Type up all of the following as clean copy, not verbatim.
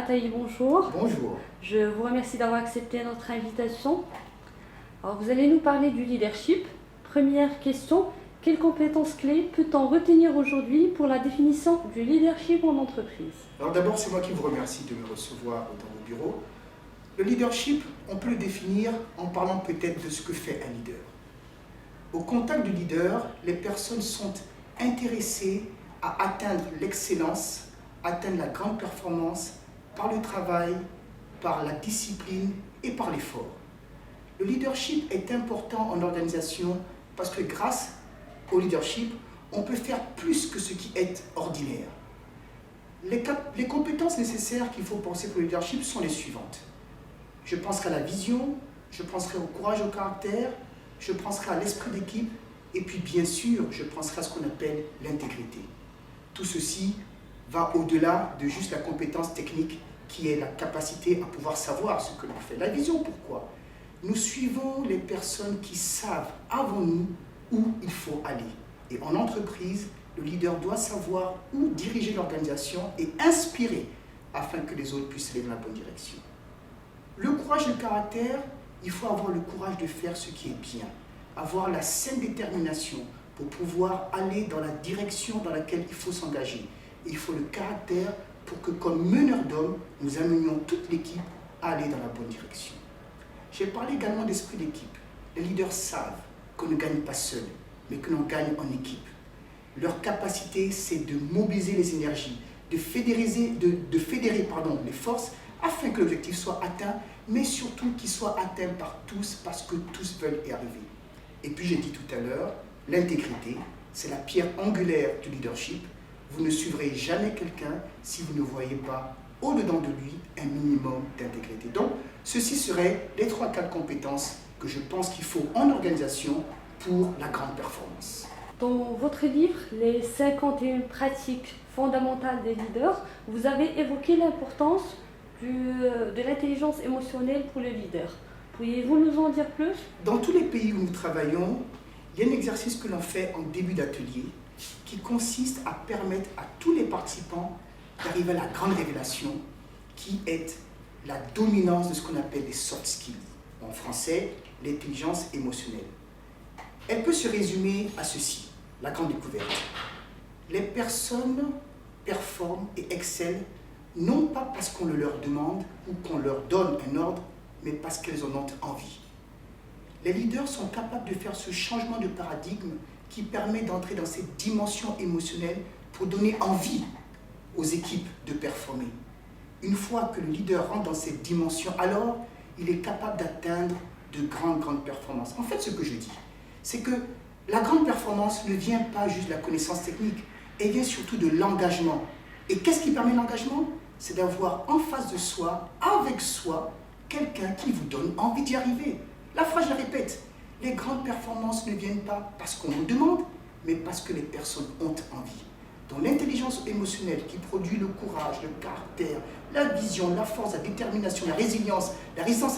Ataï, bonjour. Bonjour. Je vous remercie d'avoir accepté notre invitation. Alors, vous allez nous parler du leadership. Première question, quelles compétences clés peut-on retenir aujourd'hui pour la définition du leadership en entreprise? Alors d'abord, c'est moi qui vous remercie de me recevoir dans vos bureaux. Le leadership, on peut le définir en parlant peut-être de ce que fait un leader. Au contact du leader, les personnes sont intéressées à atteindre l'excellence, atteindre la grande performance par le travail, par la discipline et par l'effort. Le leadership est important en organisation parce que grâce au leadership, on peut faire plus que ce qui est ordinaire. Les compétences nécessaires qu'il faut penser pour le leadership sont les suivantes. Je penserai à la vision, je penserai au courage, au caractère, je penserai à l'esprit d'équipe et puis bien sûr, je penserai à ce qu'on appelle l'intégrité. Tout ceci va au-delà de juste la compétence technique qui est la capacité à pouvoir savoir ce que l'on fait. La vision, pourquoi? Nous suivons les personnes qui savent avant nous où il faut aller. Et en entreprise, le leader doit savoir où diriger l'organisation et inspirer afin que les autres puissent aller dans la bonne direction. Le courage et le caractère, il faut avoir le courage de faire ce qui est bien, avoir la saine détermination pour pouvoir aller dans la direction dans laquelle il faut s'engager. Il faut le caractère pour que, comme meneur d'hommes, nous amenions toute l'équipe à aller dans la bonne direction. J'ai parlé également d'esprit d'équipe. Les leaders savent qu'on ne gagne pas seul, mais que l'on gagne en équipe. Leur capacité, c'est de mobiliser les énergies, de fédérer les forces afin que l'objectif soit atteint, mais surtout qu'il soit atteint par tous parce que tous veulent y arriver. Et puis j'ai dit tout à l'heure, l'intégrité, c'est la pierre angulaire du leadership. Vous ne suivrez jamais quelqu'un si vous ne voyez pas au-dedans de lui un minimum d'intégrité. Donc, ceci seraient les 3-4 compétences que je pense qu'il faut en organisation pour la grande performance. Dans votre livre, les 51 pratiques fondamentales des leaders, vous avez évoqué l'importance de l'intelligence émotionnelle pour le leader. Pourriez-vous nous en dire plus? Dans tous les pays où nous travaillons, il y a un exercice que l'on fait en début d'atelier qui consiste à permettre à tous les participants d'arriver à la grande révélation qui est la dominance de ce qu'on appelle les soft skills. En français, l'intelligence émotionnelle. Elle peut se résumer à ceci, la grande découverte. Les personnes performent et excellent non pas parce qu'on le leur demande ou qu'on leur donne un ordre, mais parce qu'elles en ont envie. Les leaders sont capables de faire ce changement de paradigme qui permet d'entrer dans cette dimension émotionnelle pour donner envie aux équipes de performer. Une fois que le leader rentre dans cette dimension, alors il est capable d'atteindre de grandes performances. En fait, ce que je dis, c'est que la grande performance ne vient pas juste de la connaissance technique, elle vient surtout de l'engagement. Et qu'est-ce qui permet l'engagement? C'est d'avoir en face de soi, avec soi, quelqu'un qui vous donne envie d'y arriver. La phrase, je la répète, les grandes performances ne viennent pas parce qu'on nous demande, mais parce que les personnes ont envie. Donc l'intelligence émotionnelle qui produit le courage, le caractère, la vision, la force, la détermination, la résilience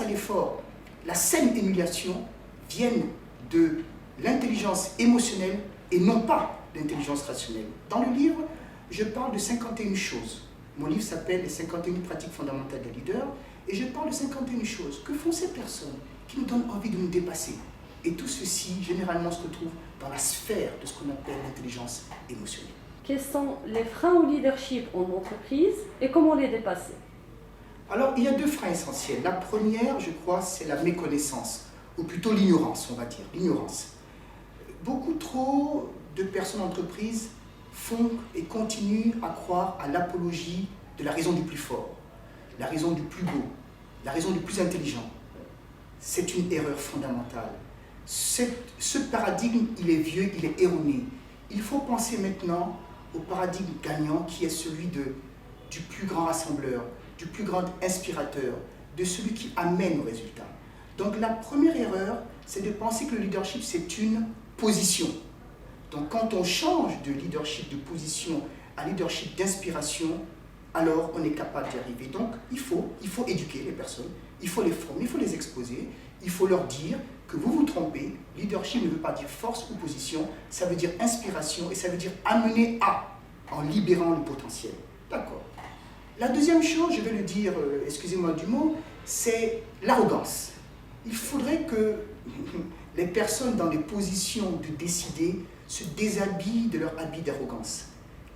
à l'effort, la saine émulation viennent de l'intelligence émotionnelle et non pas l'intelligence rationnelle. Dans le livre, je parle de 51 choses. Mon livre s'appelle « Les 51 pratiques fondamentales des leaders » et je parle de 51 choses. Que font ces personnes qui nous donnent envie de nous dépasser? Et tout ceci, généralement, se retrouve dans la sphère de ce qu'on appelle l'intelligence émotionnelle. Quels sont les freins au leadership en entreprise et comment les dépasser? Alors, il y a 2 freins essentiels. La première, je crois, c'est la méconnaissance, ou plutôt l'ignorance, on va dire, l'ignorance. Beaucoup trop de personnes d'entreprise font et continuent à croire à l'apologie de la raison du plus fort, la raison du plus beau, la raison du plus intelligent. C'est une erreur fondamentale. Ce paradigme, il est vieux, il est erroné. Il faut penser maintenant au paradigme gagnant qui est celui du plus grand rassembleur, du plus grand inspirateur, de celui qui amène au résultat. Donc la première erreur, c'est de penser que le leadership, c'est une position. Donc quand on change de leadership de position à leadership d'inspiration, alors on est capable d'y arriver. Donc il faut éduquer les personnes, il faut les former, il faut les exposer, il faut leur dire que vous vous trompez. Leadership ne veut pas dire force ou position, ça veut dire inspiration et ça veut dire amener à, en libérant le potentiel. D'accord. La deuxième chose, je vais le dire, excusez-moi du mot, c'est l'arrogance. Il faudrait que les personnes dans des positions de décider se déshabillent de leur habit d'arrogance.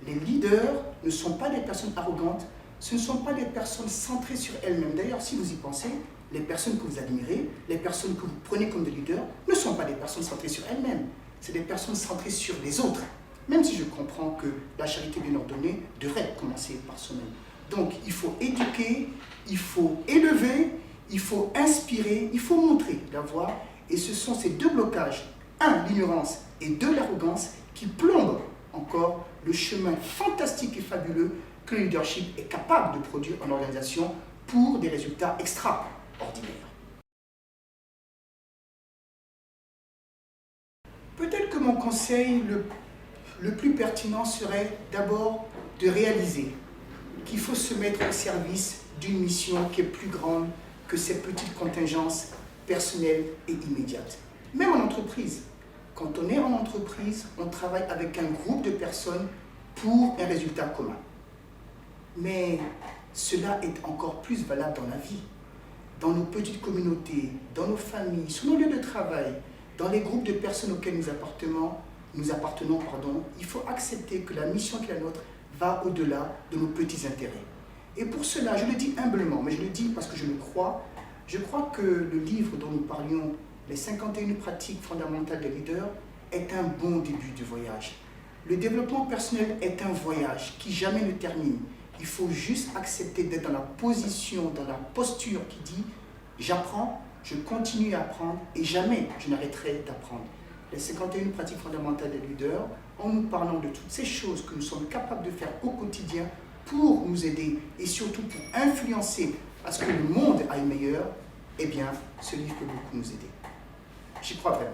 Les leaders ne sont pas des personnes arrogantes, ce ne sont pas des personnes centrées sur elles-mêmes. D'ailleurs, si vous y pensez, les personnes que vous admirez, les personnes que vous prenez comme des leaders, ne sont pas des personnes centrées sur elles-mêmes. C'est des personnes centrées sur les autres. Même si je comprends que la charité bien ordonnée devrait commencer par soi-même. Donc, il faut éduquer, il faut élever, il faut inspirer, il faut montrer la voie. Et ce sont ces deux blocages, un, l'ignorance, et deux, l'arrogance, qui plombent encore le chemin fantastique et fabuleux que le leadership est capable de produire en organisation pour des résultats extraordinaires. Peut-être que mon conseil le plus pertinent serait d'abord de réaliser qu'il faut se mettre au service d'une mission qui est plus grande que ces petites contingences personnelles et immédiates. Même en entreprise. Quand on est en entreprise, on travaille avec un groupe de personnes pour un résultat commun. Mais cela est encore plus valable dans la vie. Dans nos petites communautés, dans nos familles, sur nos lieux de travail, dans les groupes de personnes auxquels nous appartenons, il faut accepter que la mission qui est la nôtre va au-delà de nos petits intérêts. Et pour cela, je le dis humblement, mais je le dis parce que je le crois, je crois que le livre dont nous parlions, les 51 pratiques fondamentales des leaders, est un bon début de voyage. Le développement personnel est un voyage qui jamais ne termine. Il faut juste accepter d'être dans la position, dans la posture qui dit « j'apprends, je continue à apprendre et jamais je n'arrêterai d'apprendre ». Les 51 pratiques fondamentales des leaders, en nous parlant de toutes ces choses que nous sommes capables de faire au quotidien pour nous aider et surtout pour influencer à ce que le monde aille meilleur, eh bien, ce livre peut beaucoup nous aider. J'y crois vraiment.